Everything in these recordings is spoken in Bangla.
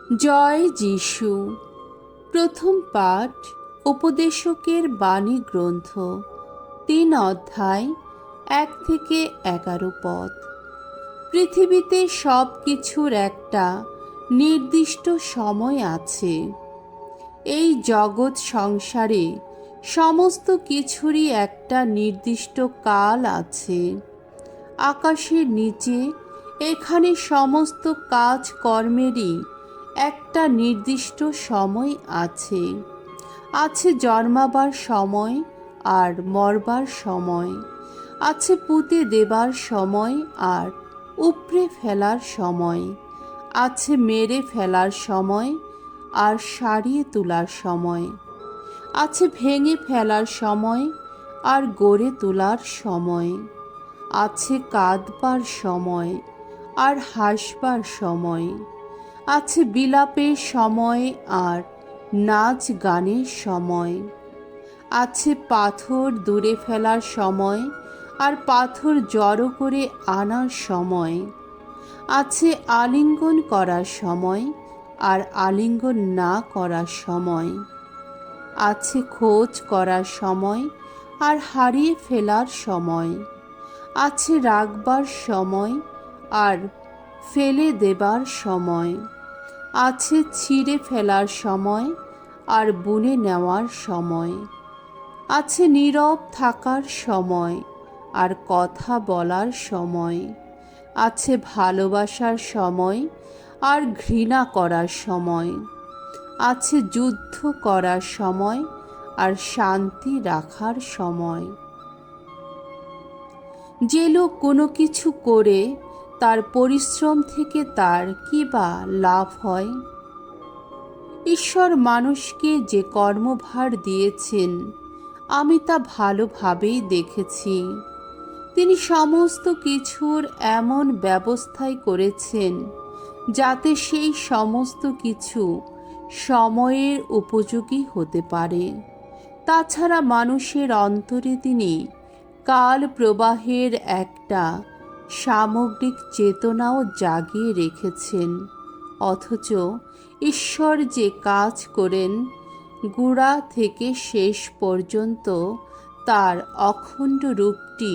জয় যিশু। প্রথম পাঠ উপদেশকের বাণী গ্রন্থ, 3 অধ্যায়, 1 থেকে 11 পদ। পৃথিবীতে সব কিছুর একটা নির্দিষ্ট সময় আছে। এই জগৎ সংসারে সমস্ত কিছুরই একটা নির্দিষ্ট কাল আছে। আকাশের নিচে এখানে সমস্ত কাজ কর্মেরই একটা নির্দিষ্ট সময় আছে। আছে জন্মাবার সময় আর মরবার সময়, আছে পুঁতে দেবার সময় আর উপড়ে ফেলার সময়, আছে মেরে ফেলার সময় আর সারিয়ে তোলার সময়, আছে ভেঙে ফেলার সময় আর গড়ে তোলার সময়, আছে কাঁদবার সময় আর হাসবার সময়, আছে বিলাপের সময় আর নাচ গানের সময়, আছে পাথর দূরে ফেলার সময় আর পাথর জড়ো করে আনার সময়, আছে আলিঙ্গন করার সময় আর আলিঙ্গন না করার সময়, আছে খোঁজ করার সময় আর হারিয়ে ফেলার সময়, আছে রাখবার সময় আর ফেলে দেবার সময়, আছে ছিঁড়ে ফেলার সময় আর বুনে নেওয়ার সময়, আছে নীরব থাকার সময় আর কথা বলার সময়, আছে ভালোবাসার সময় আর ঘৃণা করার সময়, আছে যুদ্ধ করার সময় আর শান্তি রাখার সময়। যে লোক কোনো কিছু করে তার পরিশ্রম থেকে তার কী বা লাভ হয়? ঈশ্বর মানুষকে যে কর্মভার দিয়েছেন, আমি তা ভালোভাবেই দেখেছি। তিনি সমস্ত কিছুর এমন ব্যবস্থাই করেছেন যাতে সেই সমস্ত কিছু সময়ের উপযোগী হতে পারে। তাছাড়া মানুষের অন্তরে তিনি কাল প্রবাহের একটা সামগ্রিক চেতনাও জাগিয়ে রেখেছেন। অথচ ঈশ্বর যে কাজ করেন, গোড়া থেকে শেষ পর্যন্ত তার অখণ্ড রূপটি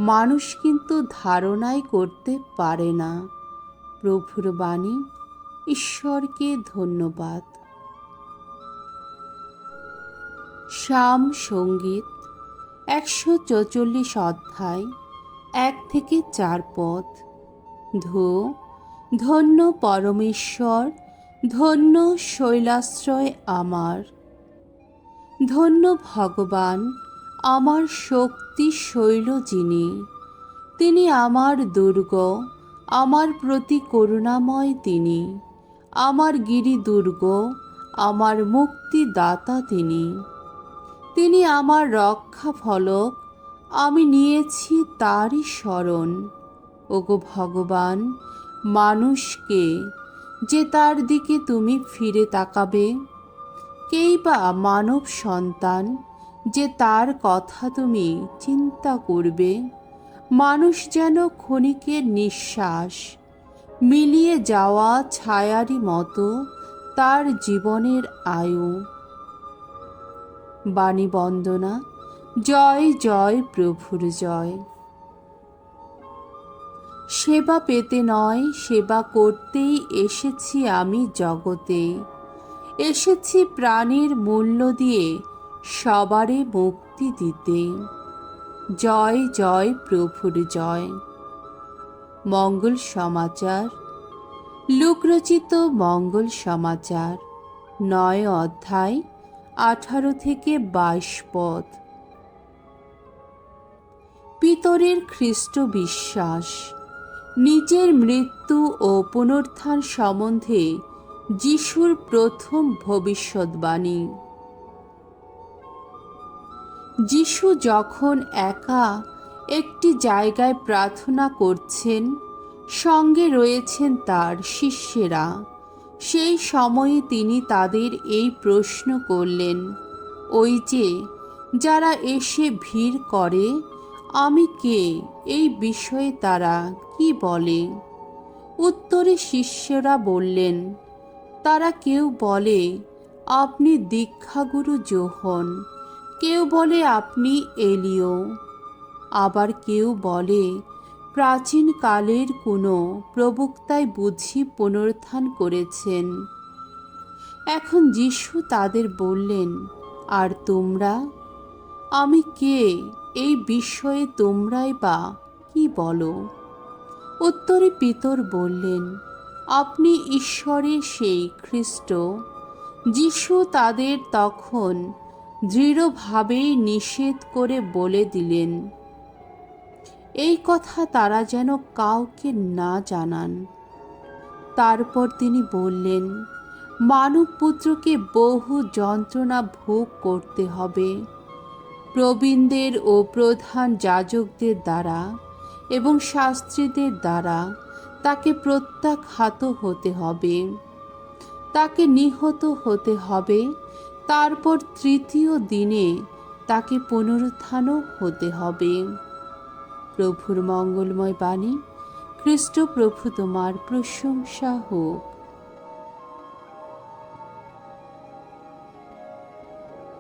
মানুষ কিন্তু ধারণাই করতে পারে না। প্রভুর বাণী। ঈশ্বরকে ধন্যবাদ। সাম সঙ্গীত 144 অধ্যায়, 1 থেকে 4 পদ। ধন্য পরমেশ্বর, ধন্য শৈলাশ্রয় আমার। ধন্য ভগবান, আমার শক্তি শৈল যিনি। তিনি আমার দুর্গ, আমার প্রতি করুণাময় তিনি। আমার গিরিদুর্গ, আমার মুক্তিদাতা তিনি। তিনি আমার রক্ষা ফলক, আমি নিয়েছি তারই শরণ। ওগো ভগবান, মানুষকে যে তার দিকে তুমি ফিরে তাকাবে? কেই বা মানব সন্তান যে তার কথা তুমি চিন্তা করবে? মানুষ যেন ক্ষণিকের নিঃশ্বাস, মিলিয়ে যাওয়া ছায়ারই মতো তার জীবনের আয়ু। বাণী বন্দনা। জয় জয় প্রভুর জয়। সেবা পেতে নয়, সেবা করতেই এসেছি আমি জগতে। এসেছি প্রাণের মূল্য দিয়ে সবারে মুক্তি দিতে। জয় জয় প্রভুর জয়। মঙ্গল সমাচার। লুকরচিত মঙ্গল সমাচার, 9 অধ্যায়, 18 থেকে 22 পদ। পিতরের খ্রিস্ট বিশ্বাস। নিজের মৃত্যু ও পুনরুত্থান সম্বন্ধে যিশুর প্রথম ভবিষ্যদ্বাণী। যিশু যখন একা একটি জায়গায় প্রার্থনা করছেন, সঙ্গে রয়েছেন তার শিষ্যেরা, সেই সময়ে তিনি তাদের এই প্রশ্ন করলেন, ওই যে যারা এসে ভিড় করে, আমি কে, এই বিষয়ে তারা কি বলে? উত্তরে শিষ্যরা বললেন, তারা কেউ বলে আপনি দীক্ষাগুরু যোহন, কেউ বলে আপনি এলিও, আবার কেউ বলে প্রাচীনকালের কোনো প্রবক্তাই বুঝি পুনরুত্থান করেছেন। এখন যিশু তাদের বললেন, আর তোমরা? আমি কে, এই বিষয়ে তোমরাই বা কি বলো? উত্তরে পিতর বললেন, আপনি ঈশ্বরের সেই খ্রিস্ট। যিশু তাদের তখন দৃঢ়ভাবেই নিষেধ করে বলে দিলেন, এই কথা তারা যেন কাউকে না জানান। তারপর তিনি বললেন, মানবপুত্রকে বহু যন্ত্রণা ভোগ করতে হবে, প্রবীণদের ও প্রধান যাজকদের দ্বারা এবং শাস্ত্রীদের দ্বারা তাকে প্রত্যাখ্যাত হতে হবে, তাকে নিহত হতে হবে, তারপর তৃতীয় দিনে তাকে পুনরুত্থানও হতে হবে। প্রভুর মঙ্গলময় বাণী। খ্রিস্ট প্রভু তোমার প্রশংসা হোক।